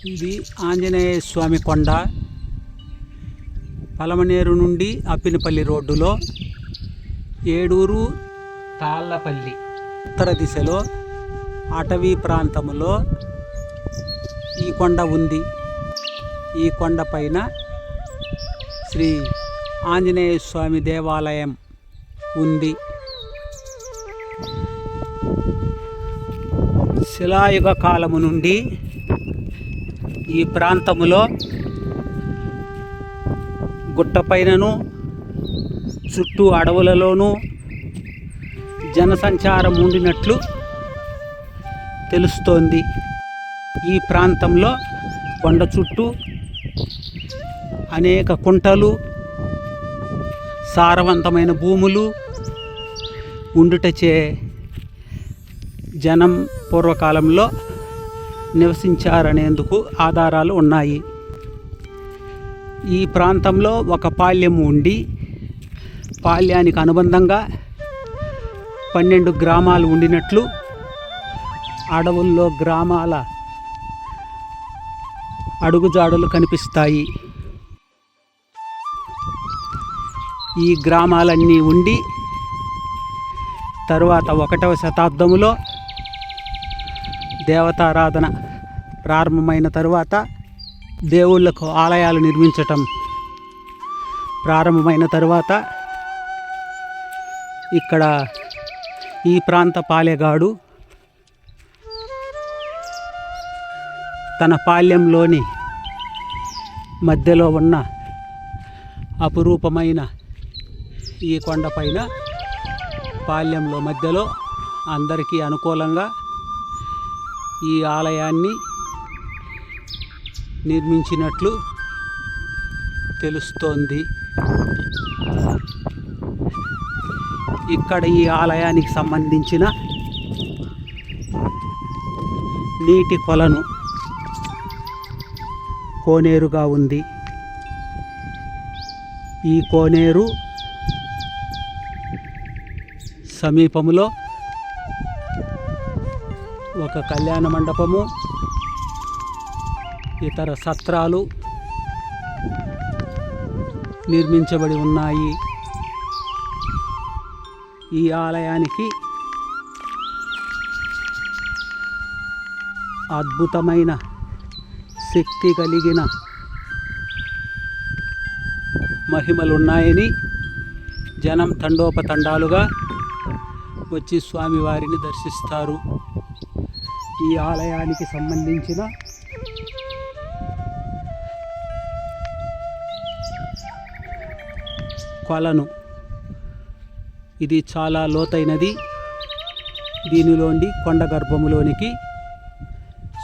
ఇది ఆంజనేయ స్వామి కొండ. పలమనేరు నుండి అప్పినపల్లి రోడ్డులో ఏడూరు తాళ్ళపల్లి ఉత్తర దిశలో అటవీ ప్రాంతంలో ఈ కొండ ఉంది. ఈ కొండ పైన శ్రీ ఆంజనేయ స్వామి దేవాలయం ఉంది. శిలాయుగ కాలము నుండి ఈ ప్రాంతములో గుట్టపైనను చుట్టూ అడవులలోనూ జనసంచారం ఉండినట్లు తెలుస్తోంది. ఈ ప్రాంతంలో కొండ చుట్టూ అనేక కుంటలు, సారవంతమైన భూములు ఉండుటచే జనం పూర్వకాలంలో నివసించారనేందుకు ఆధారాలు ఉన్నాయి. ఈ ప్రాంతంలో ఒక పాళ్యము ఉండి పాళ్యానికి అనుబంధంగా 12 గ్రామాలు ఉండినట్లు అడవుల్లో గ్రామాల అడుగుజాడలు కనిపిస్తాయి. ఈ గ్రామాలన్నీ ఉండి తరువాత 1వ శతాబ్దంలో దేవతారాధన ప్రారంభమైన తరువాత దేవుళ్లకు ఆలయాలు నిర్మించటం ప్రారంభమైన తరువాత ఇక్కడ ఈ ప్రాంత పాలెగాడు తన పాళ్యంలోని మధ్యలో ఉన్న అపురూపమైన ఈ కొండపైన పాళ్యంలో మధ్యలో అందరికీ అనుకూలంగా ఈ ఆలయాన్ని నిర్మించినట్లు తెలుస్తోంది. ఇక్కడ ఈ ఆలయానికి సంబంధించిన నీటి కొలను కోనేరుగా ఉంది. ఈ కోనేరు సమీపంలో ఒక కళ్యాణ మండపము, ఇతర సత్రాలు నిర్మించబడి ఉన్నాయి. ఈ ఆలయానికి అద్భుతమైన శక్తి కలిగిన మహిమలున్నాయని జనం తండోపతండాలుగా వచ్చి స్వామివారిని దర్శిస్తారు. ఈ ఆలయానికి సంబంధించిన కొలను ఇది చాలా లోతైనది. దీనిలోండి కొండ గర్భములోనికి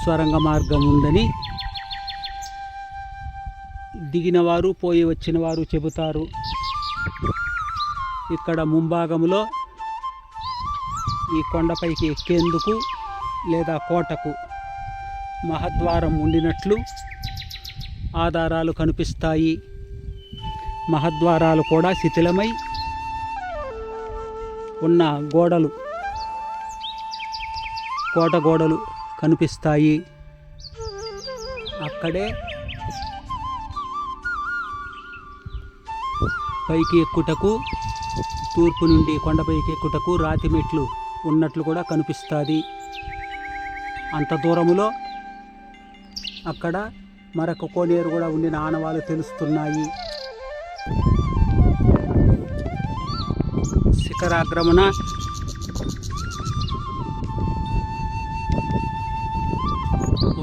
స్వరంగ మార్గం ఉందని దిగినవారు పోయి వచ్చిన వారు చెబుతారు. ఇక్కడ ముంభాగంలో ఈ కొండపైకి ఎక్కేందుకు లేదా కోటకు మహద్వారం ఉండినట్లు ఆధారాలు కనిపిస్తాయి. మహద్వారాలు కూడా శిథిలమై ఉన్న గోడలు, కోట గోడలు కనిపిస్తాయి. అక్కడే పైకి ఎక్కుటకు, తూర్పు నుండి కొండపైకి ఎక్కుటకు రాతి మెట్లు ఉన్నట్లు కూడా కనిపిస్తుంది. అంత దూరములో అక్కడ మరొక కోనేరు కూడా ఉండిన ఆనవాలు తెలుస్తున్నాయి. శిఖరాగ్రమున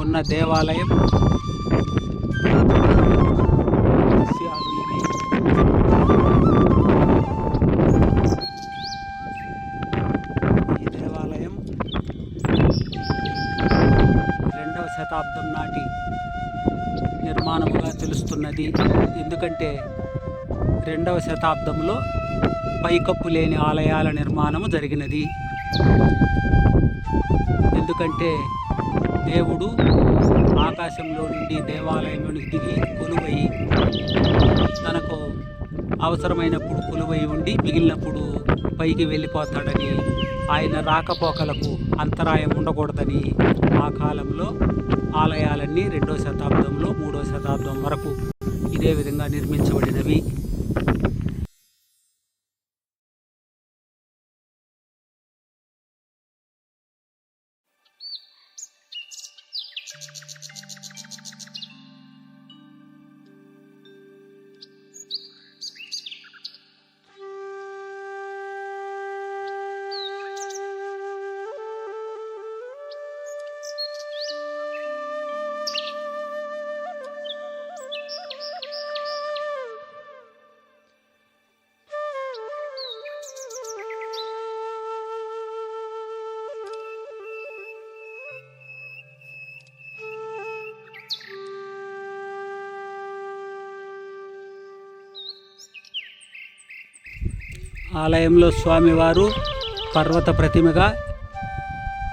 ఉన్న దేవాలయం ఈ దేవాలయం 2వ శతాబ్దం నాటి నిర్మాణముగా తెలుస్తున్నది. ఎందుకంటే 2వ శతాబ్దంలో పైకప్పు లేని ఆలయాల నిర్మాణము జరిగినది. ఎందుకంటే దేవుడు ఆకాశంలో నుండి దేవాలయంలోనికి దిగి కొలువై తనకు అవసరమైనప్పుడు కొలువై ఉండి మిగిలినప్పుడు పైకి వెళ్ళిపోతాడని, ఆయన రాకపోకలకు అంతరాయం ఉండకూడదని ఆ కాలంలో ఆలయాలన్నీ 2వ శతాబ్దంలో 3వ శతాబ్దం వరకు ఇదే విధంగా నిర్మించబడినవి. ఆలయంలో స్వామివారు పర్వత ప్రతిమగా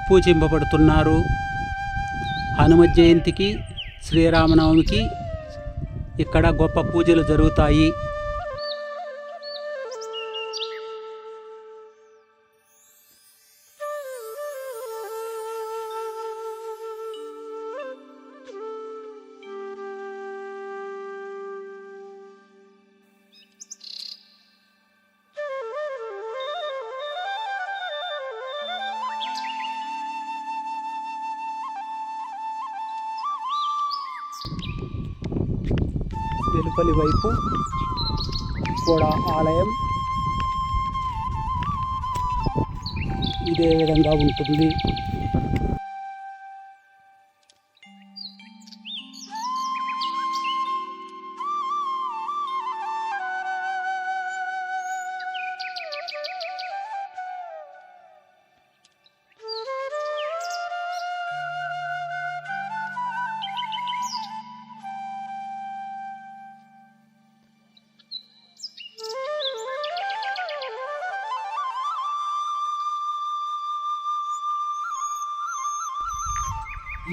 పూజింపబడుతున్నారు. హనుమ జయంతికి, శ్రీరామనవమికి ఇక్కడ గొప్ప పూజలు జరుగుతాయి. వెలుపలి వైపు కూడా ఆలయం ఇదే విధంగా ఉంటుంది.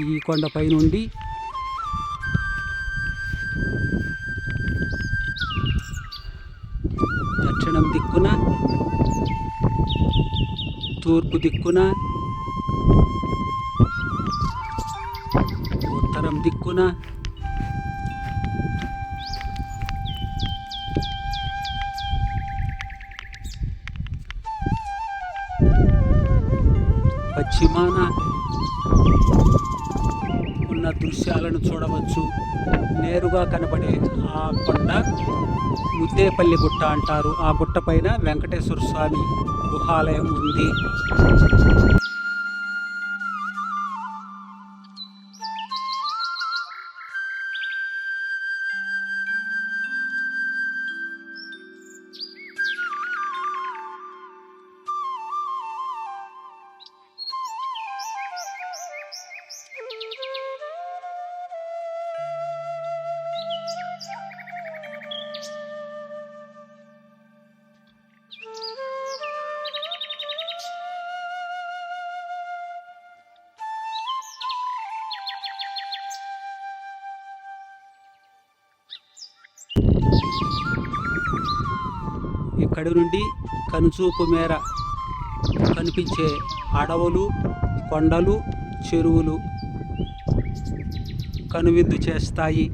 ఈ కొండపై నుండి దక్షిణం దిక్కున, తూర్పు దిక్కున, ఉత్తరం దిక్కున, పశ్చిమాన ఉన్న దృశ్యాలను చూడవచ్చు. నేరుగా కనపడే ఆ కొండ ముద్దేపల్లి గుట్ట అంటారు. ఆ గుట్ట పైన వెంకటేశ్వర స్వామి గుహాలయం ఉంది. ఇక్కడి నుండి కనుచూపు మేర కనిపించే అడవులు, కొండలు, చెరువులు కనువిందు చేస్తాయి.